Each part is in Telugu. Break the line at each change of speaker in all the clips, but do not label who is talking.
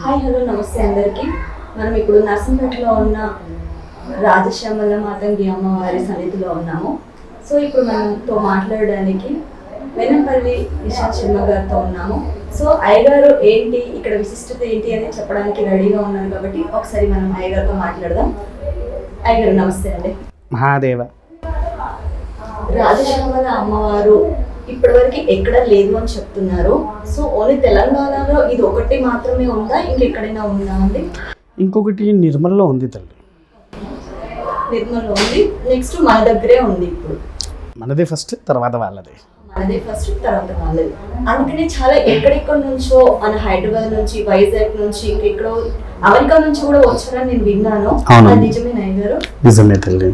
హాయ్ హలో నమస్తే అందరికీ. మనం ఇప్పుడు నర్సంపేటలో ఉన్న రాజశ్యామల మాతంగి అమ్మవారి సన్నిధిలో ఉన్నాము. సో ఇప్పుడు మనతో మాట్లాడడానికి వెనంపల్లి నిషాద్ శర్మ గారితో ఉన్నాము. సో అయ్యగారు ఏంటి, ఇక్కడ విశిష్టత ఏంటి అని చెప్పడానికి రెడీగా ఉన్నారు కాబట్టి ఒకసారి మనం అయ్యగారితో మాట్లాడదాం. అయ్యగారు నమస్తే అండి.
మహాదేవ.
రాజశ్యామల అమ్మవారు ఇప్పటివరకు ఎక్కడ లేదు అని చెప్తున్నారు. సో ఓన్లీ తెలంగాణలో ఇది ఒకటి మాత్రమే ఉందా, ఇంకెక్కడైనా ఉందా అండి?
ఇంకొకటి నిర్మల్లో ఉంది తల్లి.
నిర్మల్లో ఉంది, నెక్స్ట్ మన దగ్గరే ఉంది. ఇప్పుడు
మనది ఫస్ట్, తర్వాత వాళ్ళది.
మనదే ఫస్ట్, తర్వాత వాళ్ళది. అందుకని చాలా ఎక్కడెక్కడ నుంచో మన హైదరాబాద్ నుంచి, వైజాగ్ నుంచి, ఎక్కడో అమెరికా నుంచి కూడా వచ్చారని నేను విన్నాను. అది నిజమేనా అయ్యగారు?
నిజమే తల్లి.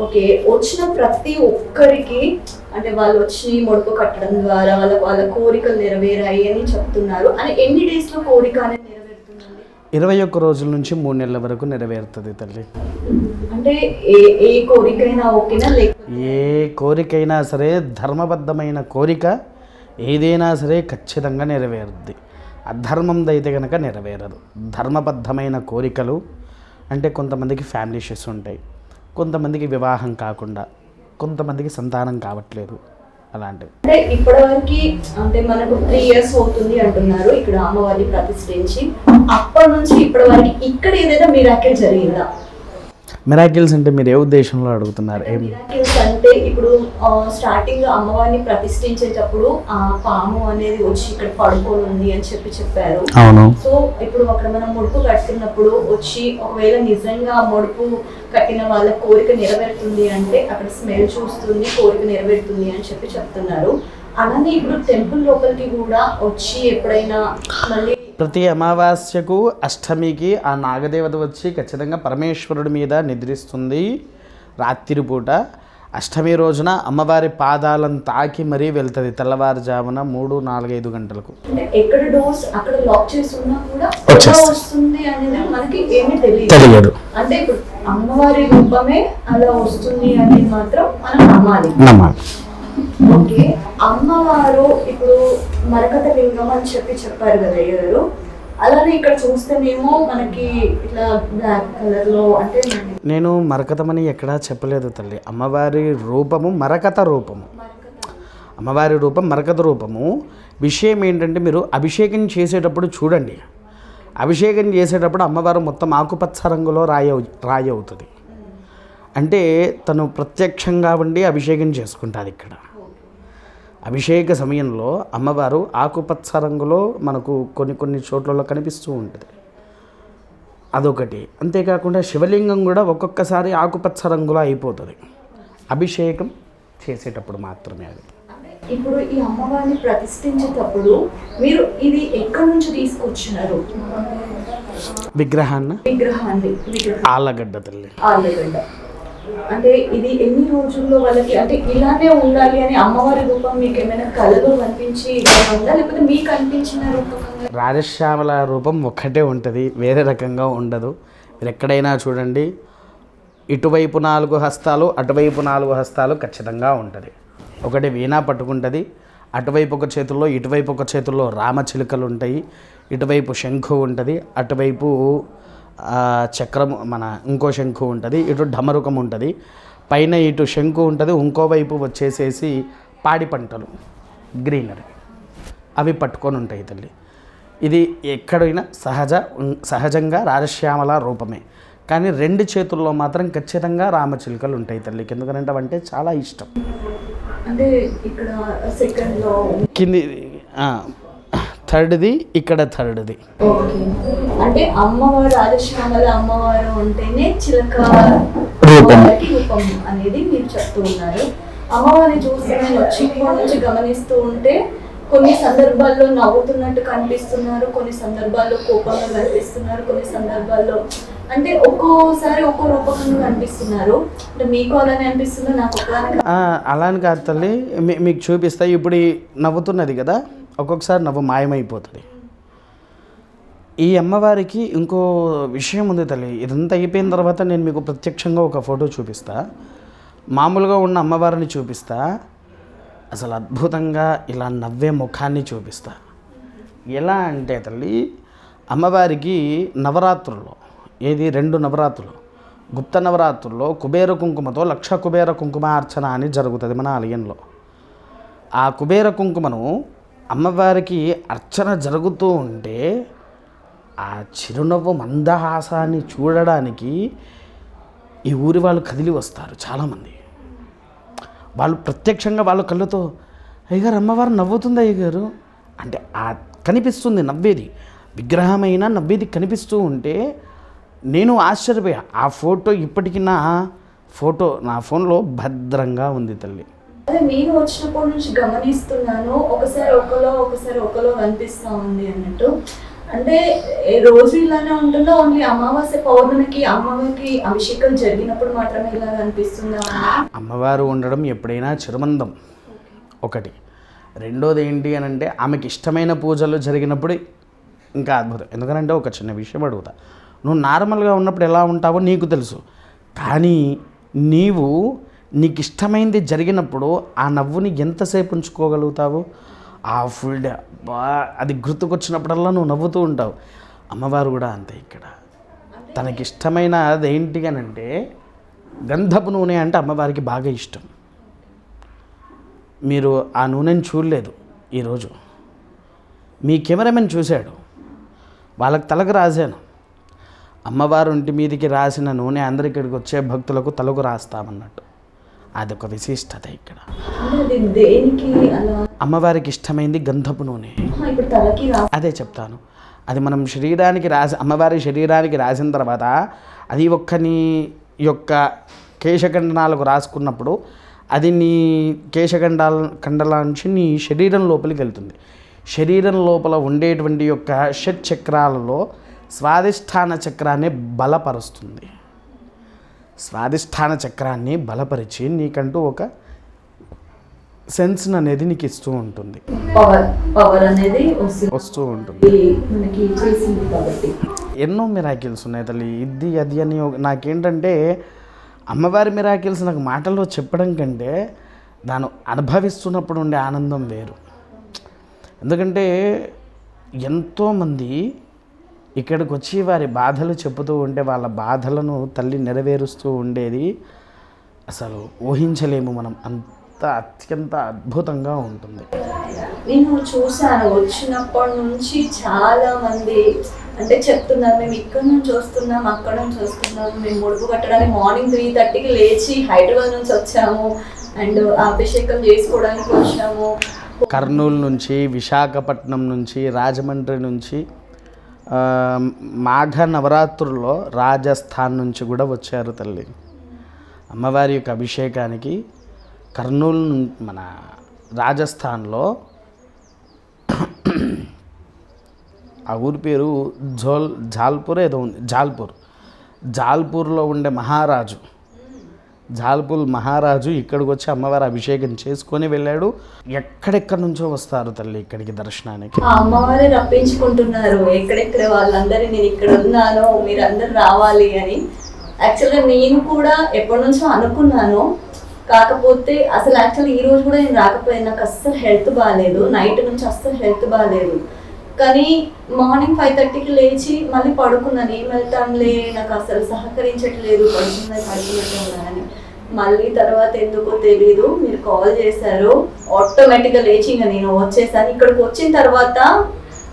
ఓకే, వచ్చిన ప్రతి ఒక్కరికి అంటే వాళ్ళు వచ్చి మొడుపు కట్టడం ద్వారా వాళ్ళ కోరికలు నెరవేరాయి అని చెప్తున్నారు. అని ఎన్ని డేస్ లో కోరిక అనేది నెరవేరుతుందండి?
21 రోజుల నుంచి 3 నెలల వరకు నెరవేరుతుంది తల్లి.
అంటే ఏ కోరికైనా ఓకేనా?
ఏ కోరికైనా సరే, ధర్మబద్ధమైన కోరిక ఏదైనా సరే ఖచ్చితంగా నెరవేరుద్ది. అధర్మంది అయితే కనుక నెరవేరదు. ధర్మబద్ధమైన కోరికలు అంటే కొంతమందికి ఫ్యామిలీ ఇష్యూస్ ఉంటాయి, కొంతమందికి వివాహం కాకుండా, కొంతమందికి సంతానం కావట్లేదు, అలాంటివి.
అంటే ఇప్పటివరకు అంటే మనకు 3 years అవుతుంది అంటున్నారు ఇక్కడ అమ్మవారిని ప్రతిష్ఠించి. అప్పటి నుంచి ఇప్పటి వరకు ఇక్కడ ఏదైనా మిరాకిల్ జరిగిందా?
మిరాకిల్స్ అంటే మీరు ఏ ఉద్దేశంలో అడుగుతున్నారు?
మిరాకిల్స్ అంటే ఇప్పుడు స్టార్టింగ్ అమ్మవారిని ప్రతిష్ఠించేటప్పుడు ఆ పాము అనేది వచ్చి ఇక్కడ పడుకొని ఉంది అని చెప్పారు.
అవును.
సో ఇప్పుడు అక్కడ మనం ముడుపు కట్టినప్పుడు వచ్చి ఒకవేళ నిజంగా ఆ ముడుపు కట్టిన వాళ్ళ కోరిక నెరవేరుతుంది అంటే అక్కడ స్మెల్ చూస్తుంది, కోరిక నెరవేరుతుంది అని చెప్తున్నారు. అలానే ఇప్పుడు టెంపుల్ లోపలికి కూడా వచ్చి ఎప్పుడైనా మళ్ళీ
ప్రతి అమావాస్యకు, అష్టమికి ఆ నాగదేవత వచ్చి ఖచ్చితంగా పరమేశ్వరుడి మీద నిద్రిస్తుంది రాత్రిపూట. అష్టమి రోజున అమ్మవారి పాదాలను తాకి మరీ వెళ్తుంది తెల్లవారుజామున 3, 4, 5 గంటలకు.
ఎక్కడ డోర్స్ అక్కడ లాక్ చేసి ఉన్నా కూడా వస్తుంది అనేది మనకి ఏమీ
తెలియదు.
అంటే ఇప్పుడు అమ్మవారి రూపమే అలా వస్తుంది అనేది మాత్రం మనం నమ్మాలి. ఓకే, అమ్మవారు ఇప్పుడు మరకత లింగం అని చెప్పారు కదా అయ్యారు. అలానే ఇక్కడ చూస్తేనేమో మనకి ఇట్లా బ్లాక్ కలర్ లో, అంటే
నేను మరకతమని ఎక్కడా చెప్పలేదు తల్లి. అమ్మవారి రూపము మరకత రూపము, అమ్మవారి రూపం మరకత రూపము. విషయం ఏంటంటే మీరు అభిషేకం చేసేటప్పుడు చూడండి, అభిషేకం చేసేటప్పుడు అమ్మవారు మొత్తం ఆకుపచ్చ రంగులో రాయి అవుతుంది. అంటే తను ప్రత్యక్షంగా ఉండి అభిషేకం చేసుకుంటుంది. ఇక్కడ అభిషేక సమయంలో అమ్మవారు ఆకుపచ్చ రంగులో మనకు కొన్ని చోట్లలో కనిపిస్తూ ఉంటుంది. అదొకటి. అంతేకాకుండా శివలింగం కూడా ఒక్కొక్కసారి ఆకుపచ్చ రంగులో అయిపోతుంది అభిషేకం చేసేటప్పుడు మాత్రమే. అది
ఇప్పుడు ఈ అమ్మవారిని ప్రతిష్ఠించేటప్పుడు మీరు ఇది ఎక్కడి నుంచి తీసుకొచ్చినారు
విగ్రహాన్ని? ఆళ్ళగడ్డ తల్లి.
ఆళ్ళగడ్డ. అంటే ఇది ఎన్ని రోజుల్లో వాళ్ళకి అంటే ఇలానే ఉండాలి అని అమ్మవారి రూపం మీకు ఏమైనా కళలో కనిపించి ఉందా, లేకపోతే మీకు అనిపించిన రూపం?
రాజశ్యామల రూపం ఒక్కటే ఉంటుంది, వేరే రకంగా ఉండదు. మీరు ఎక్కడైనా చూడండి, ఇటువైపు 4 హస్తాలు, అటువైపు 4 హస్తాలు ఖచ్చితంగా ఉంటుంది. ఒకటి వీణా పట్టుకుంటుంది, అటువైపు ఒక చేతుల్లో, ఇటువైపు ఒక చేతుల్లో రామచిలుకలు ఉంటాయి, ఇటువైపు శంఖు ఉంటుంది, అటువైపు చక్రం మన ఇంకో శంఖు ఉంటుంది, ఇటు ఢమరుకం ఉంటుంది, పైన ఇటు శంఖు ఉంటుంది, ఇంకోవైపు వచ్చేసేసి పాడి పంటలు గ్రీనరీ అవి పట్టుకొని ఉంటాయి తల్లి. ఇది ఎక్కడైనా సహజంగా రాజశ్యామల రూపమే. కానీ 2 చేతుల్లో మాత్రం ఖచ్చితంగా రామచిలుకలు ఉంటాయి తల్లికి. ఎందుకంటే అవంటే చాలా ఇష్టం.
అంటే ఇక్కడ సెకండ్లో
కింది థర్డ్ది, ఇక్కడ థర్డ్ది.
ఓకే, అంటే అమ్మవారు రాజశ్యామల అమ్మవారు ఉంటేనే చిలక రూపం అనేది మీరు చెప్తూ ఉన్నారు. అమ్మవారిని చూస్తే నేను చిన్నప్పటి నుంచి గమనిస్తూ ఉంటే కొన్ని సందర్భాల్లో నవ్వుతున్నట్టు కనిపిస్తున్నారు, కొన్ని సందర్భాల్లో కోపంగా కనిపిస్తున్నారు, కొన్ని సందర్భాల్లో అంటే ఒక్కోసారి ఒక్కో రూపకంగా కనిపిస్తున్నారు. అంటే మీకు అలానే అనిపిస్తుందో? నాకు
అలాని కాదు తల్లి, మీకు చూపిస్తా. ఇప్పుడు నవ్వుతున్నది కదా, ఒక్కొక్కసారి నవ్వు మాయమైపోతుంది. ఈ అమ్మవారికి ఇంకో విషయం ఉంది తల్లి. ఇదంతా అయిపోయిన తర్వాత నేను మీకు ప్రత్యక్షంగా ఒక ఫోటో చూపిస్తా, మామూలుగా ఉన్న అమ్మవారిని చూపిస్తా, అసలు అద్భుతంగా ఇలా నవ్వే ముఖాన్ని చూపిస్తా. ఎలా అంటే తల్లి, అమ్మవారికి నవరాత్రుల్లో ఏది 2 నవరాత్రులు గుప్త నవరాత్రుల్లో కుబేర కుంకుమతో 1,00,000 కుబేర కుంకుమార్చన అని జరుగుతుంది మన ఆలయంలో. ఆ కుబేర కుంకుమను అమ్మవారికి అర్చన జరుగుతూ ఉంటే ఆ చిరునవ్వు మందహాసాన్ని చూడడానికి ఈ ఊరి వాళ్ళు కదిలి వస్తారు చాలామంది. వాళ్ళు ప్రత్యక్షంగా వాళ్ళ కళ్ళతో అయ్యగారు అమ్మవారు నవ్వుతుంది అయ్యగారు అంటే ఆ కనిపిస్తుంది నవ్వేది, విగ్రహమైన నవ్వేది కనిపిస్తూ ఉంటే నేను ఆశ్చర్యపోయా. ఆ ఫోటో ఇప్పటికీ నా ఫోన్లో భద్రంగా ఉంది తల్లి.
అదే నేను వచ్చినప్పటి నుంచి గమనిస్తున్నాను, ఒకసారి ఒకలో కనిపిస్తూ ఉంది అన్నట్టు. అంటే రోజు ఇలానే ఉంటుందో ఓన్లీ అమావాస్య పౌర్ణమికి అమ్మవారికి అభిషేకం జరిగినప్పుడు మాత్రమే ఇలా కనిపిస్తుందా?
అమ్మవారు ఉండడం ఎప్పుడైనా చిరుమందం ఒకటి. రెండోది ఏంటి అని అంటే ఆమెకి ఇష్టమైన పూజలు జరిగినప్పుడు ఇంకా అద్భుతం. ఎందుకంటే ఒక చిన్న విషయం అడుగుతా, నువ్వు నార్మల్గా ఉన్నప్పుడు ఎలా ఉంటావో నీకు తెలుసు, కానీ నీకు ఇష్టమైంది జరిగినప్పుడు ఆ నవ్వుని ఎంతసేపు ఉంచుకోగలుగుతావు? ఆ ఫుల్ డే అది గుర్తుకొచ్చినప్పుడల్లా నువ్వు నవ్వుతూ ఉంటావు. అమ్మవారు కూడా అంతే. ఇక్కడ తనకిష్టమైన అదేంటి అని అంటే గంధపు నూనె అంటే అమ్మవారికి బాగా ఇష్టం. మీరు ఆ నూనెని చూడలేదు ఈరోజు, మీ కెమెరామెన్ చూశాడు, వాళ్ళకి తలకు రాశాను. అమ్మవారు ఇంటి మీదకి రాసిన నూనె అందరి ఇక్కడికి వచ్చే భక్తులకు తలకు రాస్తామన్నట్టు. అదొక విశిష్టత ఇక్కడ. అమ్మవారికి ఇష్టమైంది గంధపు నూనె. అదే చెప్తాను. అది మనం శరీరానికి అమ్మవారి శరీరానికి రాసిన తర్వాత అది నీ యొక్క కేశఖండనాలకు రాసుకున్నప్పుడు అది నీ కండల నుంచి నీ శరీరం లోపలికి వెళ్తుంది. శరీరం లోపల ఉండేటువంటి యొక్క షట్ చక్రాలలో స్వాధిష్టాన చక్రాన్ని బలపరుస్తుంది. స్వాధిష్టాన చక్రాన్ని బలపరిచి నీకంటూ ఒక సెన్స్ అనేది నీకు ఇస్తూ ఉంటుంది,
పవర్ అనేది
వస్తూ ఉంటుంది. ఎన్నో మిరాకిల్స్ ఉన్నాయి తల్లి. ఇది అది అని నాకేంటంటే అమ్మవారి మిరాకిల్స్ నాకు మాటల్లో చెప్పడం కంటే దాన్ని అనుభవిస్తున్నప్పుడు ఉండే ఆనందం వేరు. ఎందుకంటే ఎంతోమంది ఇక్కడికి వచ్చి వారి బాధలు చెబుతూ ఉంటే వాళ్ళ బాధలను తల్లి నెరవేరుస్తూ ఉండేది అసలు ఊహించలేము మనం. అంత అత్యంత అద్భుతంగా ఉంటుంది.
నేను చూసాను వచ్చినప్పటి నుంచి చాలా మంది అంటే చెప్తున్నారు, మేము ఇక్కడ నుంచి వస్తున్నాం, అక్కడ నుంచి వస్తున్నాము, మేము ముడుపు కట్టడానికి మార్నింగ్ 3:30కి లేచి హైదరాబాద్ నుంచి వచ్చాము అండ్ అభిషేకం చేసుకోవడానికి వచ్చాము.
కర్నూలు నుంచి, విశాఖపట్నం నుంచి, రాజమండ్రి నుంచి, మాఘ నవరాత్రుల్లో రాజస్థాన్ నుంచి కూడా వచ్చారు తల్లి అమ్మవారి యొక్క అభిషేకానికి. కర్నూలు మన రాజస్థాన్లో ఆ ఊరి పేరు జాల్పూర్ ఏదో ఉంది, జాల్పూర్లో ఉండే జాల్పూర్ మహారాజు ఇక్కడికి వచ్చి అమ్మవారి అభిషేకం చేసుకొని వెళ్ళాడు. ఎక్కడెక్కడి నుంచో వస్తారు తల్లి ఇక్కడికి దర్శనానికి.
అమ్మవారే రప్పించుకుంటున్నారు ఎక్కడెక్కడ వాళ్ళందరూ, నేను ఇక్కడ ఉన్నాను మీరు అందరు రావాలి అని. యాక్చువల్గా నేను కూడా ఎప్పటి నుంచో అనుకున్నాను, కాకపోతే అసలు యాక్చువల్లీ ఈ రోజు కూడా నేను రాకపోయాను. నాకు అస్సలు హెల్త్ బాగాలేదు, నైట్ నుంచి అస్సలు హెల్త్ బాగాలేదు. కానీ మార్నింగ్ 5:30కి లేచి మళ్ళీ పడుకున్నాను. ఏం వెళ్తానులే, నాకు అసలు సహకరించట్లేదు, పడుకున్నట్టు. మళ్ళీ తర్వాత ఎందుకో తెలీదు మీరు కాల్ చేశారు, ఆటోమేటిక్గా లేచి ఇంకా నేను వచ్చేసాను. ఇక్కడికి వచ్చిన తర్వాత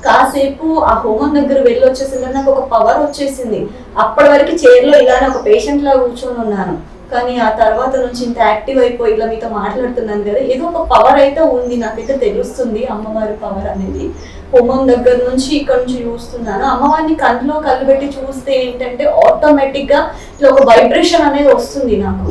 కాసేపు ఆ హోమం దగ్గర వెళ్ళి వచ్చేసింది, నాకు ఒక పవర్ వచ్చేసింది. అప్పటి వరకు చైర్లో ఇలానే ఒక పేషెంట్ లా కూర్చొని ఉన్నాను, కానీ ఆ తర్వాత నుంచి ఇంత యాక్టివ్ అయిపోయి ఇలా మీతో మాట్లాడుతున్నాను కదా, ఏదో ఒక పవర్ అయితే ఉంది, నాకైతే తెలుస్తుంది అమ్మవారి పవర్ అనేది. హోమం దగ్గర నుంచి ఇక్కడ నుంచి చూస్తున్నాను, అమ్మవారిని కళ్ళు పెట్టి చూస్తే ఏంటంటే ఆటోమేటిక్ గా ఇట్లా ఒక వైబ్రేషన్ అనేది వస్తుంది నాకు.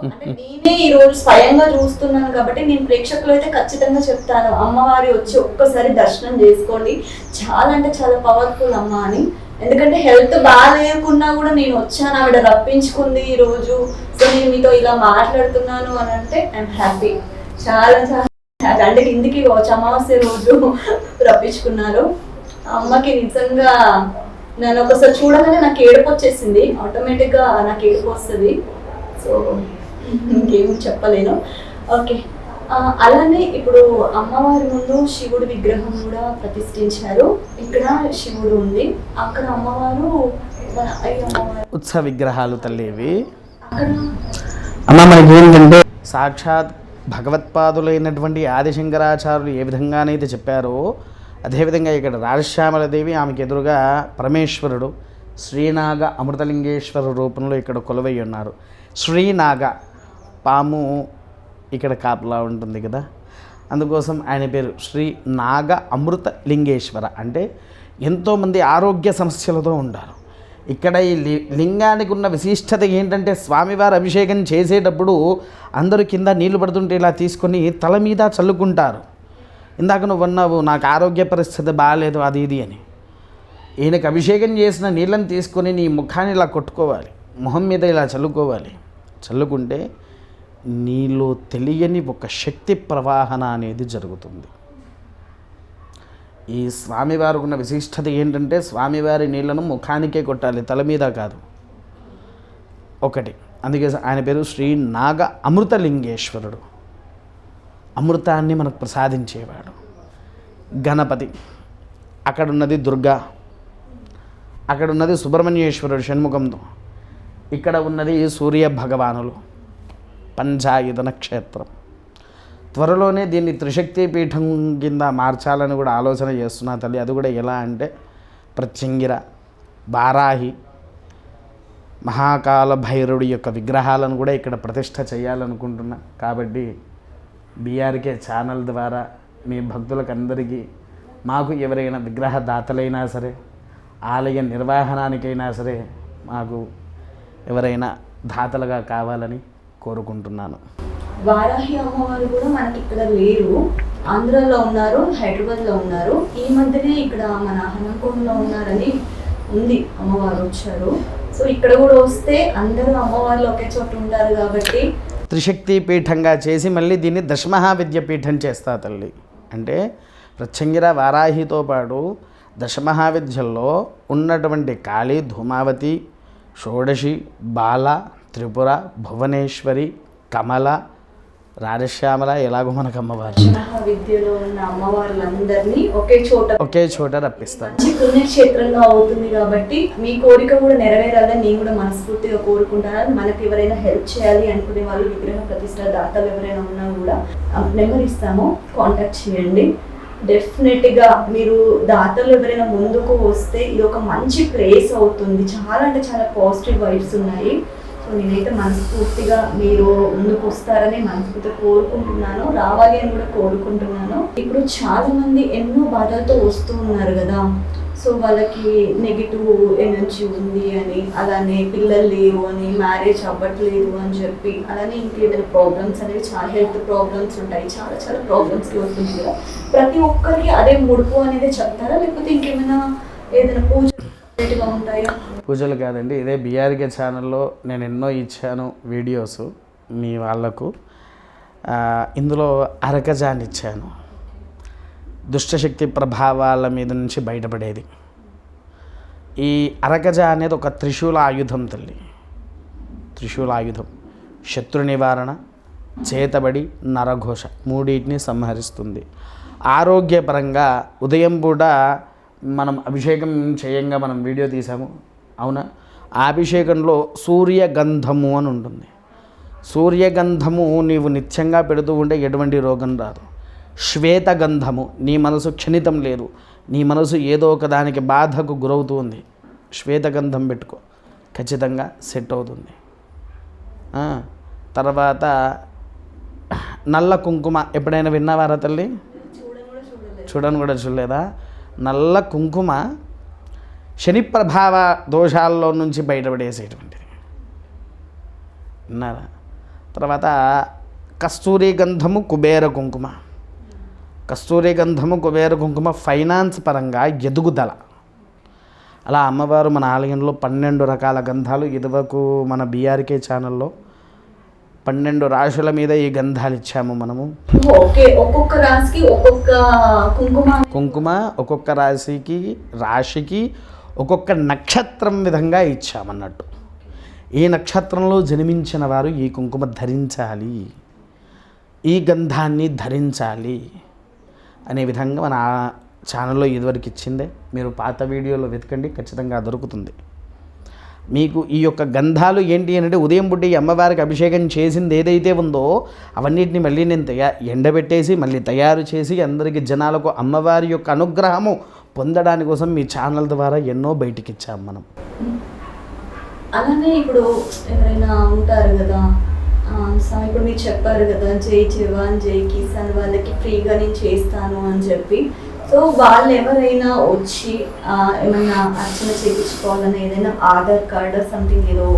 అంటే నేనే ఈ రోజు స్వయంగా చూస్తున్నాను కాబట్టి నేను ప్రేక్షకులు అయితే ఖచ్చితంగా చెప్తాను, అమ్మవారి వచ్చి ఒక్కసారి దర్శనం చేసుకోండి, చాలా అంటే చాలా పవర్ఫుల్ అమ్మ అని. ఎందుకంటే హెల్త్ బాగాలేకున్నా కూడా నేను వచ్చాను, ఆవిడ రప్పించుకుంది ఈ రోజు. సో నేను మీతో ఇలా మాట్లాడుతున్నాను అని అంటే ఐఎమ్ హ్యాపీ, చాలా చాలా అంటే ఇంటికి అమావాస్య రోజు రప్పించుకున్నారు. అమ్మకి నిజంగా నేను ఒకసారి చూడగానే నాకు ఏడుపు వచ్చేసింది, ఆటోమేటిక్గా నాకు ఏడుపు వస్తుంది. సో ఇంకేం చెప్పలేను. ఓకే, అలానే ఇప్పుడు అమ్మవారి ముందు శివుడి విగ్రహం కూడా ప్రతిష్ఠించారు. ఇక్కడ శివుడు ఉంది, అక్కడ అమ్మవారు
ఉత్సవ విగ్రహాలు తల్లి ఇవి.
అక్కడ
అమ్మ మనకి ఏంటంటే సాక్షాత్ భగవత్పాదులైనటువంటి ఆదిశంకరాచార్యులు ఏ విధంగానైతే చెప్పారో అదేవిధంగా ఇక్కడ రాజశ్యామలదేవి, ఆమెకు ఎదురుగా పరమేశ్వరుడు శ్రీనాగ అమృతలింగేశ్వర రూపంలో ఇక్కడ కొలువై ఉన్నారు. శ్రీనాగ పాము ఇక్కడ కాపలా ఉంటుంది కదా, అందుకోసం ఆయన పేరు శ్రీ నాగ అమృత లింగేశ్వర. అంటే ఎంతోమంది ఆరోగ్య సమస్యలతో ఉంటారు. ఇక్కడ ఈ లింగానికి ఉన్న విశిష్టత ఏంటంటే స్వామివారి అభిషేకం చేసేటప్పుడు అందరూ కింద నీళ్లు పడుతుంటే ఇలా తీసుకొని తల మీద చల్లుకుంటారు. ఇందాక నువ్వు అన్నావు నాకు ఆరోగ్య పరిస్థితి బాగాలేదు అది ఇది అని. ఈయనకు అభిషేకం చేసిన నీళ్ళని తీసుకొని నీ ముఖాన్ని ఇలా కొట్టుకోవాలి, మొహం మీద ఇలా చల్లుకోవాలి. చల్లుకుంటే నీలో తెలియని ఒక శక్తి ప్రవాహన అనేది జరుగుతుంది. ఈ స్వామివారికి ఉన్న విశిష్టత ఏంటంటే స్వామివారి నీళ్లను ముఖానికే కొట్టాలి, తల మీద కాదు. ఒకటి, అందుకే ఆయన పేరు శ్రీ నాగ అమృతలింగేశ్వరుడు, అమృతాన్ని మనకు ప్రసాదించేవాడు. గణపతి, అక్కడున్నది దుర్గా, అక్కడున్నది సుబ్రహ్మణ్యేశ్వరుడు షణ్ముఖంతో, ఇక్కడ ఉన్నది సూర్య భగవానులు, పంచాయుధ నక్షత్రం. త్వరలోనే దీన్ని త్రిశక్తి పీఠం కింద మార్చాలని కూడా ఆలోచన చేస్తున్నా తల్లి. అది కూడా ఎలా అంటే ప్రత్యంగిర, వారాహి, మహాకాల భైరవుడి యొక్క విగ్రహాలను కూడా ఇక్కడ ప్రతిష్ఠ చేయాలనుకుంటున్నా. కాబట్టి బీఆర్కే ఛానల్ ద్వారా మీ భక్తులకు అందరికీ, మాకు ఎవరైనా విగ్రహ దాతలైనా సరే, ఆలయ నిర్వహణానికైనా సరే మాకు ఎవరైనా దాతలుగా కావాలని కోరుకుంటున్నాను.
వారాహి అమ్మవారు కూడా మనకి ఇక్కడ లేరు, ఆంధ్రాలో ఉన్నారు, హైదరాబాద్లో ఉన్నారు. ఈ మధ్యనే ఇక్కడ మన హనంకొండలో ఉన్నారని ఉంది, అమ్మవారు వచ్చారు. సో ఇక్కడ కూడా వస్తే అందరూ అమ్మవార్లు ఒకే చోట ఉంటారు కాబట్టి
త్రిశక్తి పీఠంగా చేసి మళ్ళీ దీన్ని దశమహావిద్య పీఠం చేస్తా తల్లి. అంటే ప్రత్యంగిర వారాహితో పాటు దశమహావిద్యల్లో ఉన్నటువంటి కాళీ, ధూమావతి, షోడశి, బాల, త్రిపుర, భువనేశ్వరి, కమల, రాజశ్యామల, ఎలాగో మనకు అమ్మవారు
విద్యలో ఉన్న అమ్మవార్లందరినీ ఒకే చోట
రప్పిస్తాను.
మంచి పుణ్యక్షేత్రంగా అవుతుంది కాబట్టి మీ కోరిక కూడా నెరవేరాలని నేను కూడా మనస్ఫూర్తిగా కోరుకుంటాను. మనకి ఎవరైనా హెల్ప్ చేయాలి అనుకునే వాళ్ళు, విగ్రహ ప్రతిష్ట దాతలు ఎవరైనా ఉన్నా కూడా నెంబర్ ఇస్తాము, కాంటాక్ట్ చేయండి. డెఫినెట్గా మీరు దాతలు ఎవరైనా ముందుకు వస్తే ఇది ఒక మంచి ప్లేస్ అవుతుంది. చాలా అంటే చాలా పాజిటివ్ వైబ్స్ ఉన్నాయి. సో నేనైతే మనస్ఫూర్తిగా మీరు ముందుకు వస్తారని మనస్ఫూర్తిగా కోరుకుంటున్నాను, రావాలి అని కూడా కోరుకుంటున్నాను. ఇప్పుడు చాలా మంది ఎన్నో బాధలతో వస్తూ ఉన్నారు కదా, సో వాళ్ళకి నెగిటివ్ ఎనర్జీ ఉంది అని, అలానే పిల్లలు లేరు అని, మ్యారేజ్ అవ్వట్లేదు అని చెప్పి, అలానే ఇంకేదైనా ప్రాబ్లమ్స్ అనేవి, చాలా హెల్త్ ప్రాబ్లమ్స్ ఉంటాయి, చాలా చాలా ప్రాబ్లమ్స్కి వస్తుంది కదా. ప్రతి ఒక్కరికి అదే ముడుపు అనేది చెప్తారా, లేకపోతే ఇంకేమైనా ఏదైనా పూజగా ఉంటాయా?
పూజలు కాదండి, ఇదే బీఆర్కే ఛానల్లో నేను ఎన్నో ఇచ్చాను వీడియోస్ మీ వాళ్లకు. ఇందులో అరకజాన్ని ఇచ్చాను, దుష్టశక్తి ప్రభావాల మీద నుంచి బయటపడేది. ఈ అరకజ అనేది ఒక త్రిశూల ఆయుధం తల్లి, త్రిశూల ఆయుధం. శత్రు నివారణ, చేతబడి, నరఘోష మూడింటిని సంహరిస్తుంది. ఆరోగ్యపరంగా ఉదయం పూట మనం అభిషేకం చేయంగా మనం వీడియో తీసాము అవునా, ఆ అభిషేకంలో సూర్యగంధము అని ఉంటుంది. సూర్యగంధము నీవు నిత్యంగా పెడుతూ ఉంటే ఎటువంటి రోగం రాదు. శ్వేతగంధము, నీ మనసు క్షణితం లేదు, నీ మనసు ఏదో ఒక దానికి బాధకు గురవుతుంది, శ్వేతగంధం పెట్టుకో, ఖచ్చితంగా సెట్ అవుతుంది. తర్వాత నల్ల కుంకుమ ఎప్పుడైనా విన్నావారా తల్లి? చూడని కూడా చూడలేదా? నల్ల కుంకుమ శని ప్రభావ దోషాల్లో నుంచి బయటపడేసేటువంటిది, విన్నారా? తర్వాత కస్తూరి గంధము, కుబేర కుంకుమ. కస్తూరి గంధము, కుబేర కుంకుమ ఫైనాన్స్ పరంగా ఎదుగుదల. అలా అమ్మవారు మన ఆలయంలో 12 రకాల గంధాలు, ఇదివరకు మన బీఆర్కే ఛానల్లో 12 రాశుల మీద ఈ గంధాలు ఇచ్చాము మనము.
ఒక్కొక్క రాశికి ఒక్కొక్క
కుంకుమ, ఒక్కొక్క రాశికి ఒక్కొక్క నక్షత్రం విధంగా ఇచ్చామన్నట్టు. ఈ నక్షత్రంలో జన్మించిన వారు ఈ కుంకుమ ధరించాలి. ఈ గంధాన్ని ధరించాలి అనే విధంగా మన ఛానల్లో ఇదివరకు ఇచ్చిందే. మీరు పాత వీడియోలో వెతకండి, ఖచ్చితంగా దొరుకుతుంది. మీకు ఈ యొక్క గంధాలు ఏంటి అంటే ఉదయం పుట్టి అమ్మవారికి అభిషేకం చేసింది ఏదైతే ఉందో అవన్నిటిని మళ్ళీ నేను ఎండబెట్టేసి మళ్ళీ తయారు చేసి అందరికీ జనాలకు అమ్మవారి యొక్క అనుగ్రహము పొందడానికి కోసం మీ ఛానల్ ద్వారా ఎన్నో బయటికి ఇచ్చాం మనం.
అలానే ఇప్పుడు ఎవరైనా ఉంటారు కదా, ఇప్పుడు మీరు చెప్పారు కదా జై జవాన్ జై కిసాన్ వాళ్ళకి ఫ్రీగా నేను చేస్తాను అని చెప్పి. సో వాళ్ళు ఎవరైనా వచ్చి ఏమైనా అర్చన చేయించుకోవాలని ఏదైనా ఆధార్ కార్డ్ సంథింగ్ ఏదో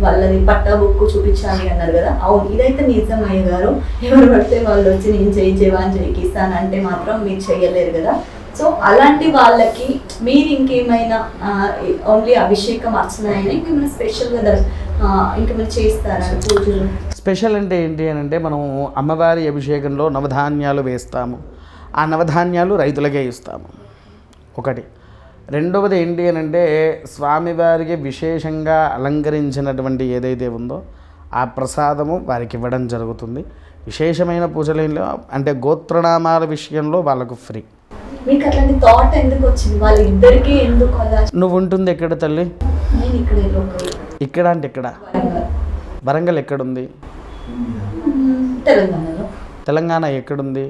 వాళ్ళది పట్టా బుక్ చూపించాలి అన్నారు కదా, అవును ఇదైతే నిజం అయ్య గారు. ఎవరు పడితే వాళ్ళు వచ్చి నేను జై జవాన్ జై కిసాన్ అంటే మాత్రం మీరు చేయలేరు కదా. సో అలాంటి వాళ్ళకి మీరు ఇంకేమైనా ఓన్లీ అభిషేకం అర్చన అయినా ఇంకేమైనా స్పెషల్గా ఇంకేమైనా చేస్తారా పూజలు?
స్పెషల్ అంటే ఏంటి అని అంటే మనం అమ్మవారి అభిషేకంలో నవధాన్యాలు వేస్తాము. ఆ నవధాన్యాలు రైతులకే ఇస్తాము ఒకటి. రెండవది ఏంటి అని అంటే స్వామివారికి విశేషంగా అలంకరించినటువంటి ఏదైతే ఉందో ఆ ప్రసాదము వారికి ఇవ్వడం జరుగుతుంది. విశేషమైన పూజలు అంటే గోత్రనామాల విషయంలో వాళ్ళకు ఫ్రీ.
మీకు అట్లాంటి థాట్ ఎందుకు వచ్చింది? వాళ్ళిద్దరికీ ఎందుకు అలా?
నువ్వు ఉంటుంది ఎక్కడ తల్లి?
నేను
ఇక్కడ అంటే ఎక్కడ? వరంగల్ ఎక్కడుంది?
తెలంగాణలో.
తెలంగాణ ఎక్కడుంది?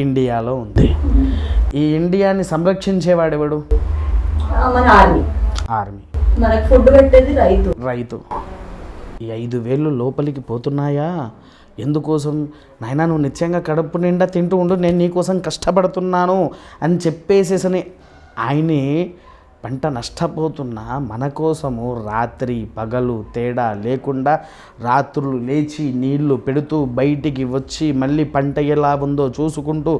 ఇండియాలో ఉంది. ఈ ఇండియాని సంరక్షించేవాడెవడు?
మన
ఆర్మీ.
మనకు ఫుడ్ పెట్టేది
రైతు. ఈ 5,000 లోపలికి పోతున్నాయా ఎందుకోసం? నాయనా నువ్వు నిత్యంగా కడుపు నిండా తింటూ ఉండు, నేను నీకోసం కష్టపడుతున్నాను అని చెప్పేసేసని ఆయనే పంట నష్టపోతున్నా మన కోసము రాత్రి పగలు తేడా లేకుండా రాత్రులు లేచి నీళ్లు పెడుతూ బయటికి వచ్చి మళ్ళీ పంట ఎలా ఉందో చూసుకుంటూ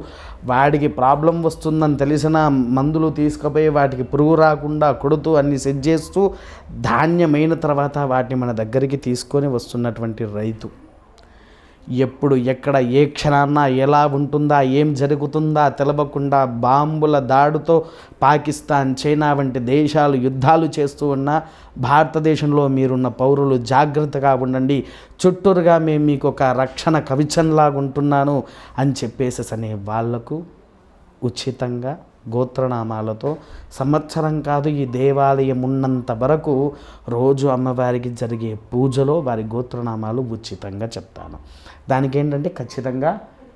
వాడికి ప్రాబ్లం వస్తుందని తెలిసిన మందులు తీసుకుపోయి వాటికి పురుగు రాకుండా కొడుతూ అన్ని సెట్ చేస్తూ ధాన్యమైన తర్వాత వాటిని మన దగ్గరికి తీసుకొని వస్తున్నటువంటి రైతు ఎప్పుడు ఎక్కడ ఏ క్షణాన్న ఎలా ఉంటుందా ఏం జరుగుతుందా తెలవకుండా బాంబుల దాడుతో పాకిస్తాన్ చైనా వంటి దేశాలు యుద్ధాలు చేస్తూ ఉన్న భారతదేశంలో మీరున్న పౌరులు జాగ్రత్తగా ఉండండి, చుట్టూరుగా మేము మీకు ఒక రక్షణ కవచంలాగా ఉంటున్నాను అని చెప్పేసి వాళ్లకు ఉచితంగా గోత్రనామాలతో సంవత్సరం కాదు ఈ దేవాలయం ఉన్నంత వరకు రోజు అమ్మవారికి జరిగే పూజలో వారి గోత్రనామాలు ఉచితంగా చెప్తాను. దానికి ఏంటంటే ఖచ్చితంగా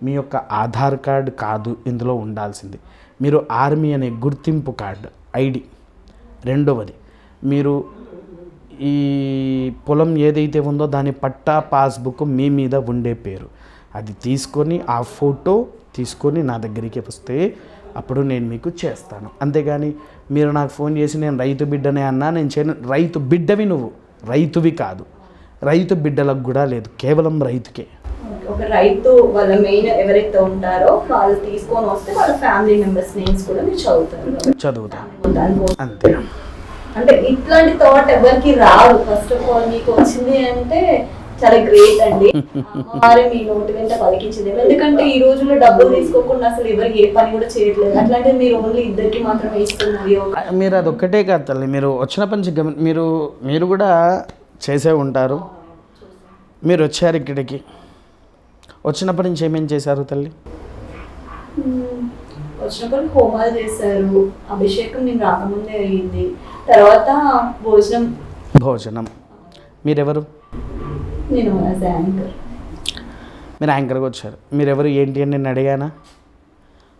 మీ యొక్క ఆధార్ కార్డు కాదు ఇందులో ఉండాల్సింది, మీరు ఆర్మీ అనే గుర్తింపు కార్డు ఐడి. రెండవది మీరు ఈ పొలం ఏదైతే ఉందో దాని పట్టా పాస్బుక్ మీ మీద ఉండే పేరు అది తీసుకొని ఆ ఫోటో తీసుకొని నా దగ్గరికి వస్తే అప్పుడు నేను మీకు చేస్తాను. అంతేగాని మీరు నాకు ఫోన్ చేసి నేను రైతు బిడ్డనే అన్నా నేను చేయను. రైతు బిడ్డవి నువ్వు, రైతువి కాదు. రైతు బిడ్డలకు కూడా లేదు, కేవలం రైతుకే.
ఒక రైతు వాళ్ళ మెయిన్ ఎవరైతే ఉంటారో వాళ్ళు తీసుకొని వస్తే వాళ్ళ ఫ్యామిలీ మెంబర్స్ నేమ్స్ కూడా మీరు చదువుతారు
అంతే.
అంటే ఇట్లాంటి థాట్ ఎవరికి రాదు. ఫస్ట్ ఆఫ్ ఆల్ మీకు వచ్చింది అంటే చాలా గ్రేట్ అండి. అమ్మవారే మీ నోటి వెంట పలికించింది. ఎందుకంటే ఈ రోజుల్లో డబ్బులు తీసుకోకుండా అసలు ఎవరికి ఏ పని కూడా చేయట్లేదు. అట్లాంటిది మీరు ఓన్లీ ఇద్దరికి మాత్రమే ఇస్తున్నారు.
మీరు అది ఒక్కటే కాదు తల్లి, మీరు వచ్చినప్పటి నుంచి మీరు కూడా చేసే ఉంటారు. మీరు వచ్చారు ఇక్కడికి, వచ్చినప్పటి నుంచి ఏమేం చేశారు తల్లి?
వచ్చినప్పుడు హోమాలు చేశారు, అభిషేకం నేను రాకముందే అయ్యింది, తర్వాత భోజనం.
మీరెవరు?
నేను యాంకర్.
మీరు యాంకర్గా వచ్చారు. మీరెవరు ఏంటి అని నేను అడిగానా?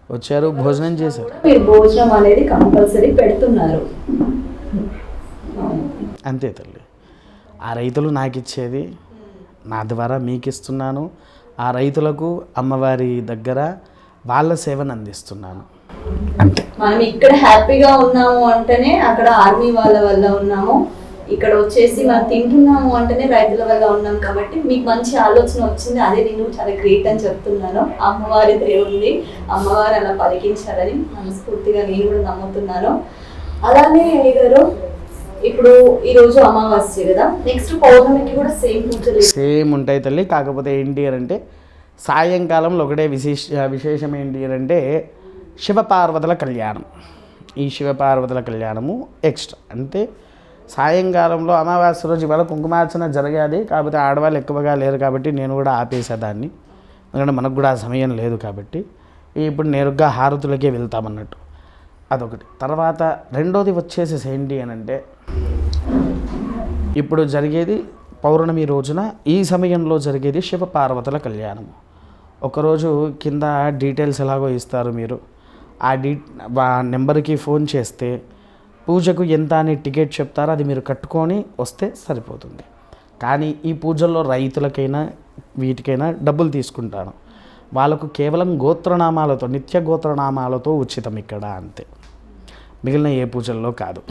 వచ్చారు, భోజనం చేశారు.
మీరు భోజనం అనేది కంపల్సరీ పెడుతున్నారు
అంతే తల్లి. ఆ రైతులు నాకు ఇచ్చేది నా ద్వారా మీకు ఇస్తున్నాను. ఆ రైతులకు అమ్మవారి దగ్గర వాళ్ళ సేవను అందిస్తున్నాను అంతే.
మనం ఇక్కడ హ్యాపీగా ఉన్నాము అంటేనే అక్కడ ఆర్మీ వాళ్ళ వల్ల ఉన్నాము, ఇక్కడ వచ్చేసి మనం తింటున్నాము అంటేనే రైతుల వల్ల ఉన్నాం. కాబట్టి మీకు మంచి ఆలోచన వచ్చింది, అదే నేను చాలా గ్రేట్ అని చెప్తున్నాను. అమ్మవారి దేవుంది, అమ్మవారు అలా పలికించారని మనస్ఫూర్తిగా నేను కూడా నమ్ముతున్నాను. అలానే గారు ఇప్పుడు ఈరోజు అమావాస్య కదా, నెక్స్ట్ పౌర్ణమికి కూడా సేమ్
ఉంటాయి తల్లి. కాకపోతే ఏంటి అంటే సాయంకాలంలో ఒకటే విశేషం ఏంటి అంటే శివపార్వతుల కళ్యాణం. ఈ శివపార్వతుల కళ్యాణము ఎక్స్ట్రా అంటే సాయంకాలంలో అమావాస్య రోజు ఇవాళ కుంకుమార్చన జరగాలి, కాకపోతే ఆడవాళ్ళు ఎక్కువగా లేరు కాబట్టి నేను కూడా ఆపేసేదాన్ని, ఎందుకంటే మనకు కూడా ఆ సమయం లేదు కాబట్టి. ఇప్పుడు నేరుగా హారతులకే వెళ్తామన్నట్టు, అదొకటి. తర్వాత రెండోది వచ్చేసి ఏంటి అని అంటే, ఇప్పుడు జరిగేది పౌర్ణమి రోజున ఈ సమయంలో జరిగేది శివ పార్వతుల కళ్యాణము. ఒకరోజు కింద డీటెయిల్స్ ఎలాగో ఇస్తారు మీరు, ఆ నెంబర్కి ఫోన్ చేస్తే పూజకు ఎంత అని టికెట్ చెప్తారో అది మీరు కట్టుకొని వస్తే సరిపోతుంది. కానీ ఈ పూజల్లో రైతులకైనా వీటికైనా డబ్బులు తీసుకుంటాను, వాళ్ళకు కేవలం గోత్రనామాలతో, నిత్య గోత్రనామాలతో ఉచితం ఇక్కడ, అంతే, మిగిలిన ఏ పూజల్లో కాదు.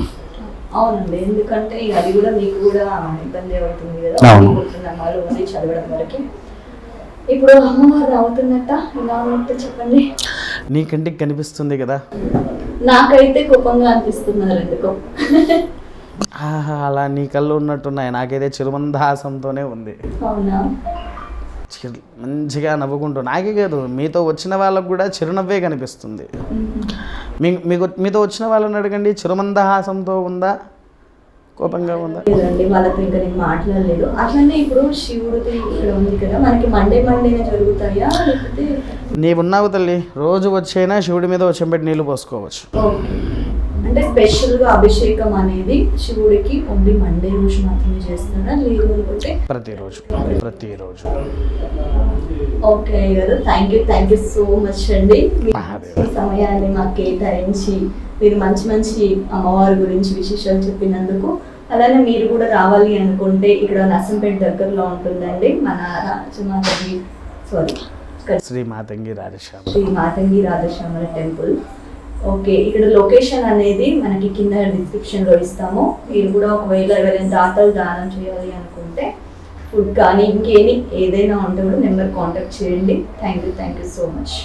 అవునండి, ఎందుకంటే అది కూడా మీకు కూడా ఇబ్బంది అవుతుంది కదా, గోత్రనామాలు ఓన్లీ చదవడం వరకు. ఇప్పుడు అమ్మవారు అవుతున్నట్ట ఇలా ఉన్నట్టు చెప్పండి.
నీకంటికి కనిపిస్తుంది కదా,
నాకైతే కోపంగా అనిపిస్తున్నారు ఎందుకో.
అలా నీ కళ్ళు ఉన్నట్టున్నాయి, నాకైతే చిరుమందహాసంతోనే ఉంది.
అవునా?
మంచిగా నవ్వుకుంటూ, నాకే కాదు మీతో వచ్చిన వాళ్ళకు కూడా చిరునవ్వే కనిపిస్తుంది. మీతో వచ్చిన వాళ్ళని అడగండి, చిరుమందహాసంతో ఉందా, కోపంగా ఉందా?
లేదండి, వాళ్ళతో ఇంకా నేను మాట్లాడలేదు. అట్లనే ఇప్పుడు శివుడిది ఇక్కడ ఉంది కదా, మనకి మండేనే జరుగుతాయా లేకపోతే?
నీవున్నావు తల్లి, రోజు వచ్చైనా శివుడి మీద వచ్చంబెట్టి నీళ్ళు పోసుకోవచ్చు.
అంటే స్పెషల్గా అభిషేకం అనేది శివుడికి ఓన్లీ మండే రోజు మాత్రమే చేస్తారా, లేదు అనుకుంటే
ప్రతిరోజు?
ఓకే కదా, థ్యాంక్ యూ సో మచ్ అండి, ఈ సమయాన్ని మాకు కేటాయించి మీరు మంచి అమ్మవారి గురించి విశేషాలు చెప్పినందుకు. అలానే మీరు కూడా రావాలి అనుకుంటే ఇక్కడ నర్సంపేట దగ్గరలో ఉంటుందండి మన
శ్రీ మాతంగి
రాధశ్యామల టెంపుల్. ఓకే, ఇక్కడ లొకేషన్ అనేది మనకి కింద డిస్క్రిప్షన్లో ఇస్తాము. మీరు కూడా ఒకవేళ ఎవరైనా దాతలు దానం చేయాలి అనుకుంటే ఫుడ్ కానీ ఇంకేమి ఏదైనా ఉంటే కూడా నెంబర్ కాంటాక్ట్ చేయండి. Thank you so much.